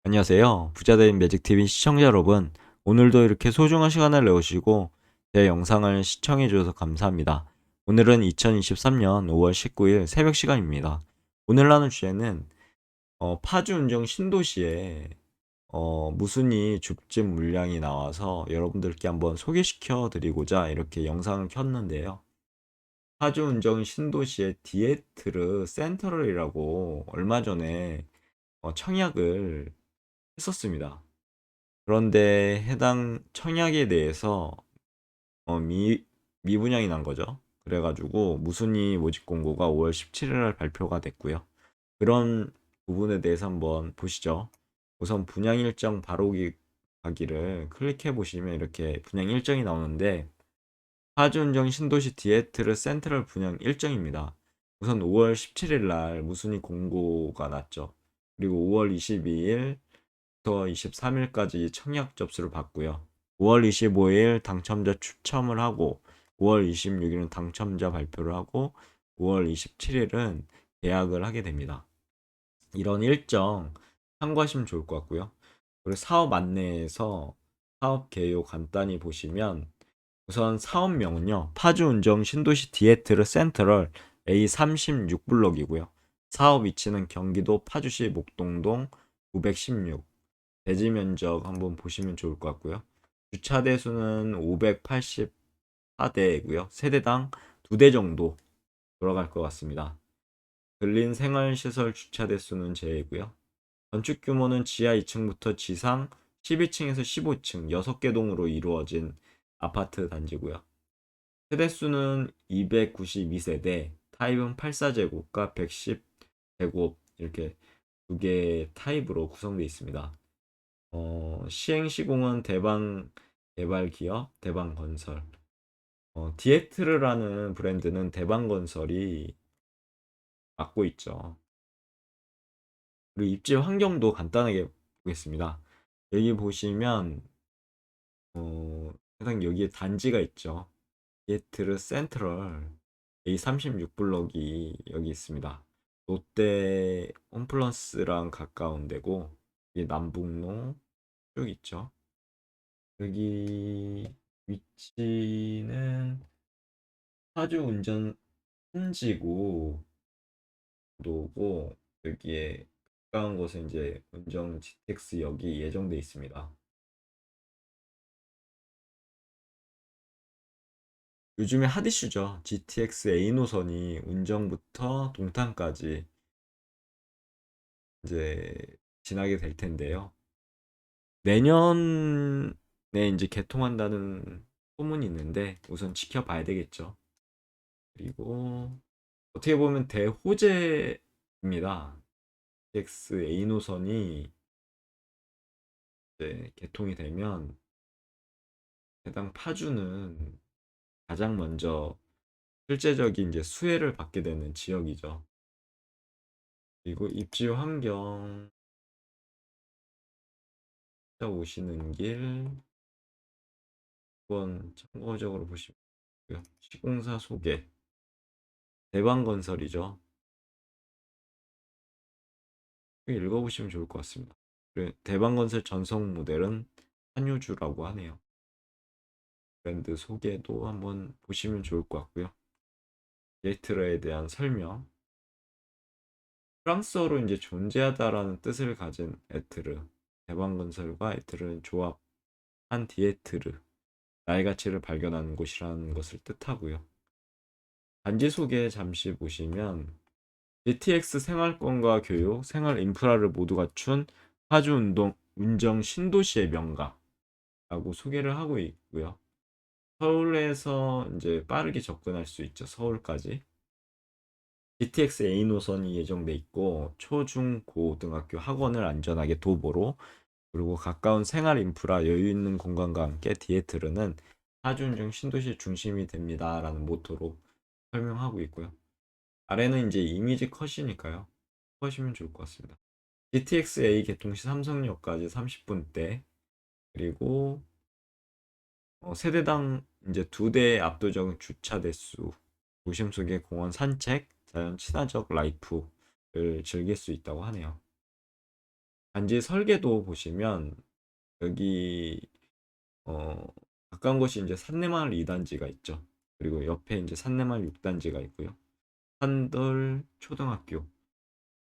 안녕하세요. 부자된 매직TV 시청자 여러분. 오늘도 이렇게 소중한 시간을 내오시고 제 영상을 시청해 주셔서 감사합니다. 오늘은 2023년 5월 19일 새벽 시간입니다. 오늘 나눌 주제는 파주 운정 신도시에 무순이 줍집 물량이 나와서 여러분들께 한번 소개시켜 드리고자 이렇게 영상을 켰는데요. 파주 운정 신도시의 디에트르 센터럴이라고 얼마 전에 청약을 했었습니다. 그런데 해당 청약에 대해서 미분양이 난 거죠. 그래가지고 무순위 모집 공고가 5월 17일 날 발표가 됐고요. 그런 부분에 대해서 한번 보시죠. 우선 분양 일정 바로 가기를 클릭해 보시면 이렇게 분양 일정이 나오는데 파주운정 신도시 디에트르 센트럴 분양 일정입니다. 우선 5월 17일 날 무순위 공고가 났죠. 그리고 5월 22일 23일까지 청약 접수를 받고요. 5월 25일 당첨자 추첨을 하고 5월 26일은 당첨자 발표를 하고 5월 27일은 계약을 하게 됩니다. 이런 일정 참고하시면 좋을 것 같고요. 그리고 사업 안내에서 사업 개요 간단히 보시면 우선 사업명은요. 파주운정 신도시 디에트르 센트럴 A36블록이고요. 사업 위치는 경기도 파주시 목동동 916. 대지 면적 한번 보시면 좋을 것 같고요. 주차 대수는 584대이고요. 세대당 2대 정도 돌아갈 것 같습니다. 근린 생활시설 주차 대수는 제외고요. 건축 규모는 지하 2층부터 지상 12층에서 15층 6개 동으로 이루어진 아파트 단지고요. 세대수는 292세대, 타입은 84제곱과 110제곱 이렇게 두 개 타입으로 구성되어 있습니다. 시행 시공은 대방 개발 기업 대방건설. 디에트르라는 브랜드는 대방건설이 맡고 있죠. 그리고 입지 환경도 간단하게 보겠습니다. 여기 보시면 해당 여기에 단지가 있죠. 디에트르 센트럴 A36블럭이 여기 있습니다. 롯데 홈플러스랑 가까운 데고 이게 남북로 쭉 있죠. 여기 위치는 파주 운전 산지구 도고 여기에 가까운 곳에 이제 운정 GTX역이 예정돼 있습니다. 요즘에 핫 이슈죠. GTX A 노선이 운정부터 동탄까지 이제 지나게 될 텐데요. 내년에 이제 개통한다는 소문이 있는데 우선 지켜봐야 되겠죠. 그리고 어떻게 보면 대호재입니다. GTX A 노선이 이제 개통이 되면 해당 파주는 가장 먼저 실제적인 이제 수혜를 받게 되는 지역이죠. 그리고 입지 환경 오시는 길 한번 참고적으로 보시고요. 시공사 소개 대방건설이죠. 읽어보시면 좋을 것 같습니다. 대방건설 전성 모델은 한효주라고 하네요. 브랜드 소개도 한번 보시면 좋을 것 같고요. 게이트러에 대한 설명. 프랑스어로 이제 존재하다라는 뜻을 가진 에트르. 대방건설과 에트르는 조합한 디에트르. 나의 가치를 발견하는 곳이라는 것을 뜻하고요. 단지 소개 잠시 보시면 GTX 생활권과 교육, 생활 인프라를 모두 갖춘 파주 운정 신도시의 명가라고 소개를 하고 있고요. 서울에서 이제 빠르게 접근할 수 있죠. 서울까지. GTX A 노선이 예정돼 있고 초중고등학교 학원을 안전하게 도보로 그리고 가까운 생활 인프라 여유 있는 공간과 함께 디에트르는 파주운정 신도시 중심이 됩니다라는 모토로 설명하고 있고요. 아래는 이제 이미지 컷이니까요. 보시면 좋을 것 같습니다. GTX-A 개통 시 삼성역까지 30분대 그리고 세대당 이제 2대 압도적인 주차 대수 도심 속의 공원 산책 자연 친화적 라이프를 즐길 수 있다고 하네요. 단지 설계도 보시면 여기 어 가까운 곳이 이제 산내마을 2단지가 있죠. 그리고 옆에 이제 산내마을 6단지가 있고요. 산들 초등학교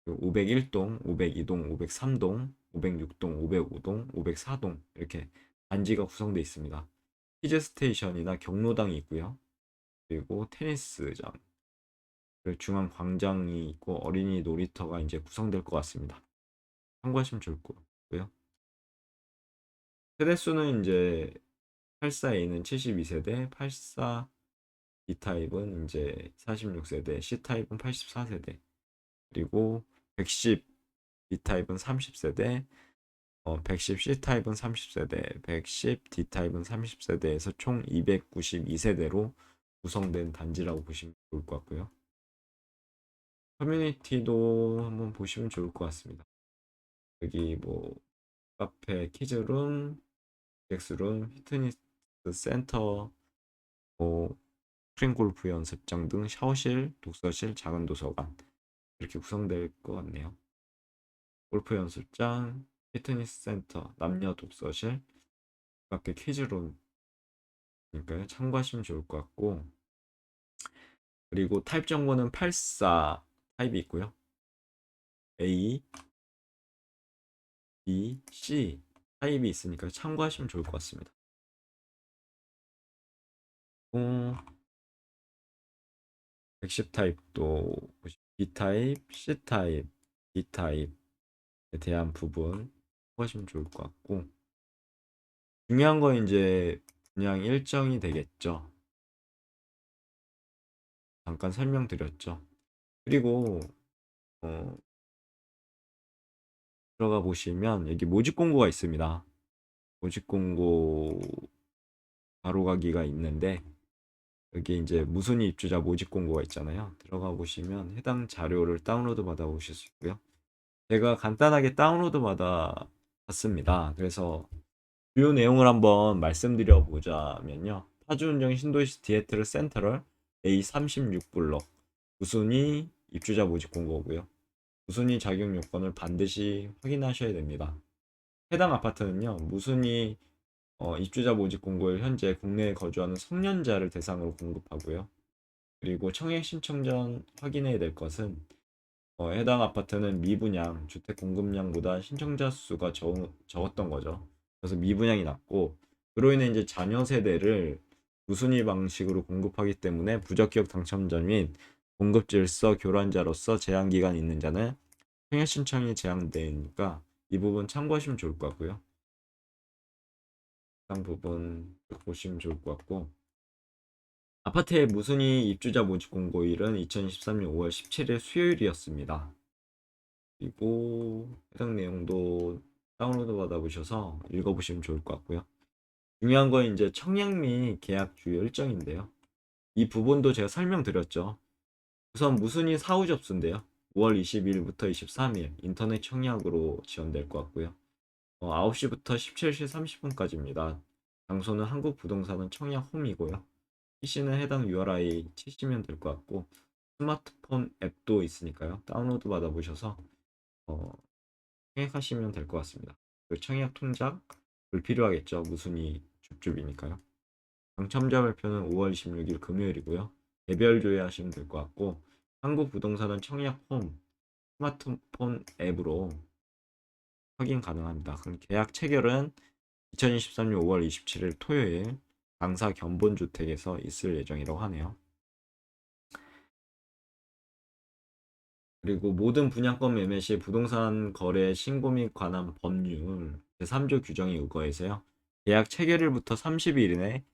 501동, 502동, 503동, 506동, 505동, 504동 이렇게 단지가 구성되어 있습니다. 키즈 스테이션이나 경로당이 있고요. 그리고 테니스장, 그리고 중앙 광장이 있고 어린이 놀이터가 이제 구성될 것 같습니다. 참고하시면 좋을 것 같고요. 세대수는 이제 84A는 72세대, 84 B타입은 이제 46세대, C타입은 84세대, 그리고 110 B타입은 30세대, 110 C타입은 30세대, 110 D타입은 30세대에서 총 292세대로 구성된 단지라고 보시면 좋을 것 같고요. 커뮤니티도 한번 보시면 좋을 것 같습니다. 여기 뭐 카페, 키즈룸, 엑스룸, 피트니스 센터, 뭐 스크린 골프 연습장 등 샤워실, 독서실, 작은 도서관 이렇게 구성될 것 같네요. 골프 연습장, 피트니스 센터, 남녀 독서실, 가깝게 퀴즈룸 그러니까요. 참고하시면 좋을 것 같고, 그리고 타입 정보는 84 타입이 있고요. A, B, C 타입이 있으니까 참고하시면 좋을 것 같습니다. 110 타입도 B 타입, C 타입, D 타입에 대한 부분 참고하시면 좋을 것 같고, 중요한 건 이제 분양 일정이 되겠죠. 잠깐 설명드렸죠. 그리고 어, 들어가 보시면 여기 모집 공고가 있습니다. 모집 공고 바로 가기가 있는데 여기 이제 무순위 입주자 모집 공고가 있잖아요. 들어가 보시면 해당 자료를 다운로드 받아 보실 수 있고요. 제가 간단하게 다운로드 받아 봤습니다. 그래서 주요 내용을 한번 말씀드려 보자면요. 파주운정 신도시 디에트르 센터럴 A36블록 무순위 입주자 모집 공고고요. 무순위 자격 요건을 반드시 확인하셔야 됩니다. 해당 아파트는요. 무순위 입주자 모집 공고를 현재 국내에 거주하는 성년자를 대상으로 공급하고요. 그리고 청약 신청 전 확인해야 될 것은 해당 아파트는 미분양, 주택 공급량보다 신청자 수가 적었던 거죠. 그래서 미분양이 낮고 그로 인해 이제 자녀 세대를 무순위 방식으로 공급하기 때문에 부적격 당첨자 및 공급 질서 교란자로서 제한 기간이 있는 자는 청약 신청이 제한되니까 이 부분 참고하시면 좋을 것 같고요. 해당 부분 보시면 좋을 것 같고 아파트의 무순위 입주자 모집 공고일은 2023년 5월 17일 수요일이었습니다. 그리고 해당 내용도 다운로드 받아보셔서 읽어보시면 좋을 것 같고요. 중요한 건 이제 청약 및 계약 주요 일정인데요. 이 부분도 제가 설명드렸죠. 우선 무순위 사후 접수인데요. 5월 22일부터 23일 인터넷 청약으로 지원될 것 같고요. 9시부터 17시 30분까지입니다. 장소는 한국부동산은 청약 홈이고요. PC는 해당 URI 치시면 될 것 같고 스마트폰 앱도 있으니까요. 다운로드 받아보셔서 청약하시면 될 것 같습니다. 그 청약 통장 불필요하겠죠. 무순위 줍줍이니까요. 당첨자 발표는 5월 26일 금요일이고요. 개별 조회하시면 될 것 같고 한국부동산은 청약 홈 스마트폰 앱으로 확인 가능합니다. 그럼 계약 체결은 2023년 5월 27일 토요일 당사 견본주택에서 있을 예정이라고 하네요. 그리고 모든 분양권 매매 시 부동산 거래 신고 및 관한 법률 제3조 규정에 의거해서요. 계약 체결일부터 30일 이내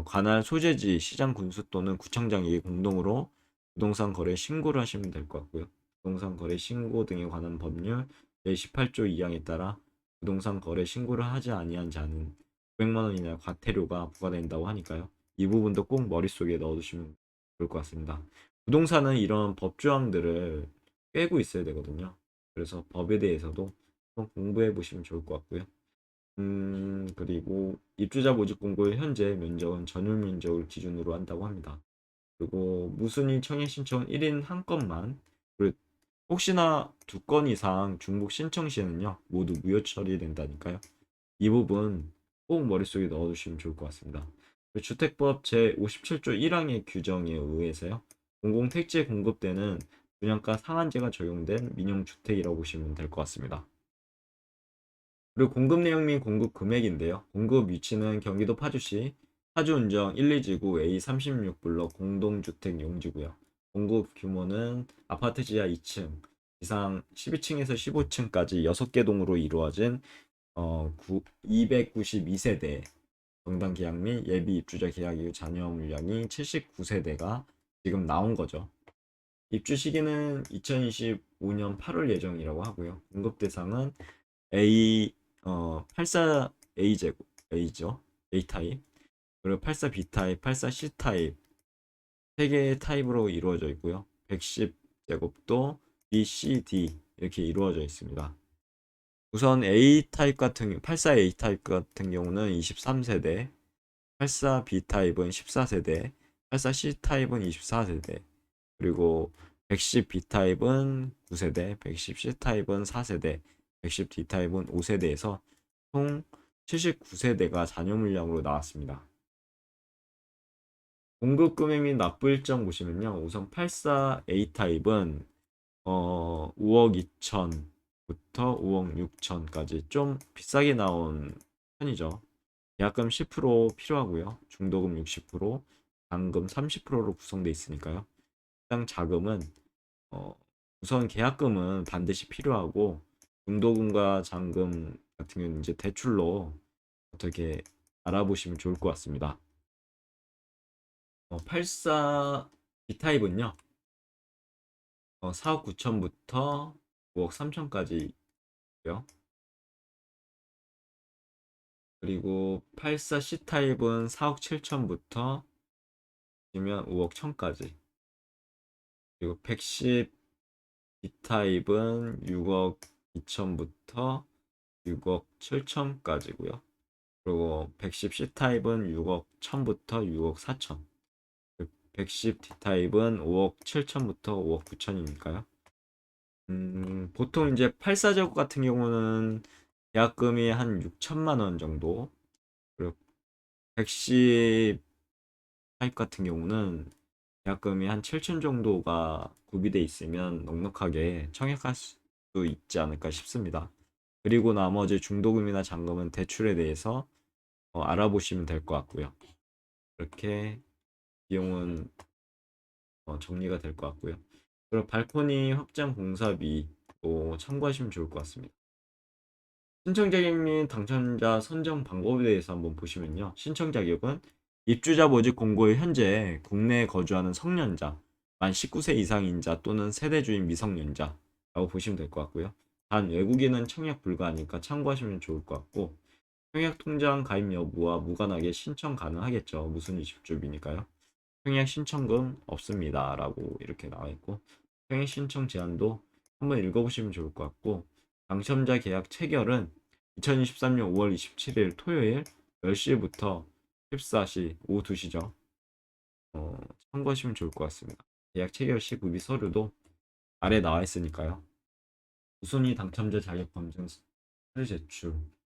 관할 소재지 시장 군수 또는 구청장에게 공동으로 부동산 거래 신고를 하시면 될 것 같고요. 부동산 거래 신고 등에 관한 법률 제18조 2항에 따라 부동산 거래 신고를 하지 아니한 자는 900만 원 이내 과태료가 부과된다고 하니까요. 이 부분도 꼭 머릿속에 넣어두시면 좋을 것 같습니다. 부동산은 이런 법 조항들을 꿰고 있어야 되거든요. 그래서 법에 대해서도 한번 공부해 보시면 좋을 것 같고요. 그리고 입주자 모집 공고의 현재 면적은 전용 면적을 기준으로 한다고 합니다. 그리고 무순위 청약 신청은 1인 한 건만, 그리고 혹시나 2건 이상 중복 신청 시에는요, 모두 무효 처리된다니까요. 이 부분 꼭 머릿속에 넣어두시면 좋을 것 같습니다. 주택법 제57조 1항의 규정에 의해서요, 공공택지에 공급되는 분양가 상한제가 적용된 민영주택이라고 보시면 될 것 같습니다. 그리고 공급 내용 및 공급 금액인데요. 공급 위치는 경기도 파주시 파주운정 1, 2지구 A36블럭 공동주택 용지고요. 공급 규모는 아파트 지하 2층 이상 12층에서 15층까지 6개 동으로 이루어진 292세대 정당 계약 및 예비 입주자 계약 이후 잔여 물량이 79세대가 지금 나온 거죠. 입주 시기는 2025년 8월 예정이라고 하고요. 공급 대상은 A 84A 제곱 A죠. A 타입. 그리고 84B 타입, 84C 타입 세 개의 타입으로 이루어져 있고요. 110 제곱도 B, C, D 이렇게 이루어져 있습니다. 우선 A 타입 같은 84A 타입 같은 경우는 23세대, 84B 타입은 14세대, 84C 타입은 24세대, 그리고 110B 타입은 9세대, 110C 타입은 4세대, 110D 타입은 5세대에서 총 79세대가 잔여 물량으로 나왔습니다. 공급 금액 및 납부 일정 보시면요. 우선 84A 타입은 5억 2천부터 5억 6천까지 좀 비싸게 나온 편이죠. 계약금 10% 필요하고요. 중도금 60%, 잔금 30%로 구성되어 있으니까요. 해당 자금은 우선 계약금은 반드시 필요하고 중도금과 잔금 같은 경우는 이제 대출로 어떻게 알아보시면 좋을 것 같습니다. 84 B타입은요. 4억 9천부터 5억 3천까지 있고요. 그리고 84 C타입은 4억 7천부터 이면 5억 1천까지. 그리고 110 B타입은 6억 2천부터 6억 7천까지고요. 그리고 110 C타입은 6억 1천부터 6억 4천. 110 D타입은 5억 7천부터 5억 9천이니까요. 보통 이제 84제곱 같은 경우는 계약금이 한 6천만 원 정도. 그리고 110 타입 같은 경우는 계약금이 한 7천 정도가 구비돼 있으면 넉넉하게 청약할 수 있지 않을까 싶습니다. 그리고 나머지 중도금이나 잔금은 대출에 대해서 알아보시면 될 것 같고요. 이렇게 비용은 정리가 될 것 같고요. 그리고 발코니 확장 공사비도 참고하시면 좋을 것 같습니다. 신청 자격 및 당첨자 선정 방법에 대해서 한번 보시면요. 신청 자격은 입주자 모집 공고에 현재 국내에 거주하는 성년자, 만 19세 이상인자 또는 세대주인 미성년자라고 보시면 될 것 같고요. 단 외국인은 청약 불가하니까 참고하시면 좋을 것 같고, 청약 통장 가입 여부와 무관하게 신청 가능하겠죠. 무슨 집주비니까요. 청약 신청금 없습니다. 라고 이렇게 나와 있고, 청약 신청 제한도 한번 읽어보시면 좋을 것 같고, 당첨자 계약 체결은 2023년 5월 27일 토요일 10시부터 14시 오후 2시죠. 참고하시면 좋을 것 같습니다. 계약 체결 시 구비 서류도 아래 나와 있으니까요. 우순위 당첨자 자격 검증 서류 제출.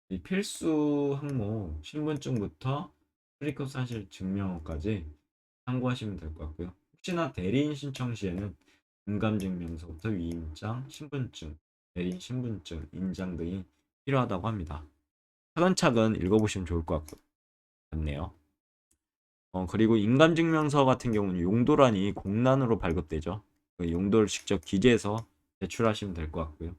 이 필수 항목 신분증부터 출입국 사실 증명까지 참고하시면 될 것 같고요. 혹시나 대리인 신청 시에는 인감증명서부터 위임장, 신분증, 대리인 신분증, 인장 등이 필요하다고 합니다. 차근차근 읽어보시면 좋을 것 같네요. 그리고 인감증명서 같은 경우는 용도란이 공란으로 발급되죠. 그 용도를 직접 기재해서 제출하시면 될 것 같고요.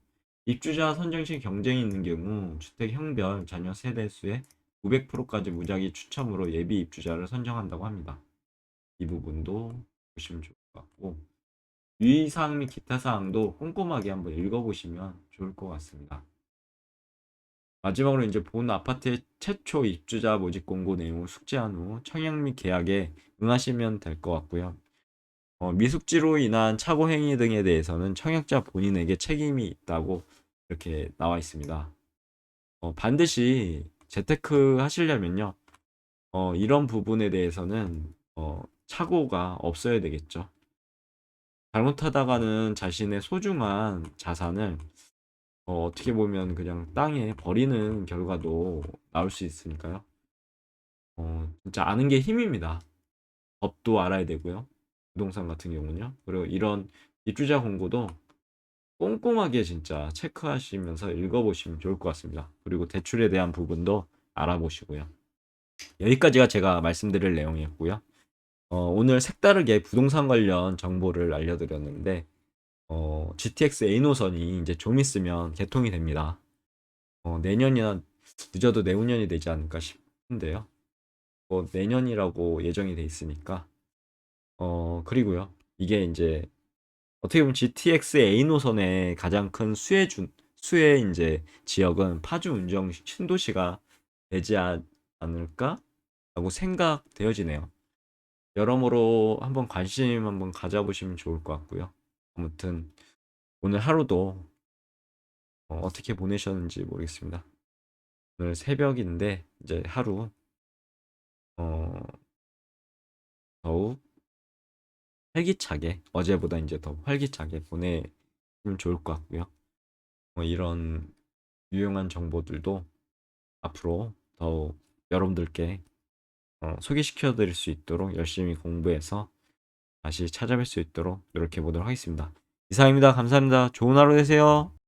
입주자 선정 시 경쟁이 있는 경우 주택 형별 자녀 세대 수의 900%까지 무작위 추첨으로 예비 입주자를 선정한다고 합니다. 이 부분도 보시면 좋을 것 같고, 유의사항 및 기타 사항도 꼼꼼하게 한번 읽어보시면 좋을 것 같습니다. 마지막으로 이제 본 아파트의 최초 입주자 모집 공고 내용을 숙지한 후 청약 및 계약에 응하시면 될 것 같고요. 미숙지로 인한 착오 행위 등에 대해서는 청약자 본인에게 책임이 있다고 이렇게 나와 있습니다. 반드시 재테크 하시려면요. 이런 부분에 대해서는 착오가 없어야 되겠죠. 잘못하다가는 자신의 소중한 자산을 어떻게 보면 그냥 땅에 버리는 결과도 나올 수 있으니까요. 진짜 아는 게 힘입니다. 법도 알아야 되고요. 부동산 같은 경우는요. 그리고 이런 입주자 공고도 꼼꼼하게 진짜 체크하시면서 읽어보시면 좋을 것 같습니다. 그리고 대출에 대한 부분도 알아보시고요. 여기까지가 제가 말씀드릴 내용이었고요. 오늘 색다르게 부동산 관련 정보를 알려드렸는데, GTX A 노선이 이제 좀 있으면 개통이 됩니다. 내년이나 늦어도 내후년이 되지 않을까 싶은데요. 내년이라고 예정이 돼 있으니까. 그리고요. 이게 이제 어떻게 보면 GTX A 노선의 가장 큰 수혜 이제 지역은 파주 운정 신도시가 되지 않을까라고 생각되어지네요. 여러모로 한번 관심 한번 가져보시면 좋을 것 같고요. 아무튼 오늘 하루도 어떻게 보내셨는지 모르겠습니다. 오늘 새벽인데 이제 하루 어, 더욱 활기차게 어제보다 이제 더 활기차게 보내면 좋을 것 같고요. 이런 유용한 정보들도 앞으로 더욱 여러분들께 소개시켜 드릴 수 있도록 열심히 공부해서 다시 찾아뵐 수 있도록 노력해 보도록 하겠습니다. 이상입니다. 감사합니다. 좋은 하루 되세요.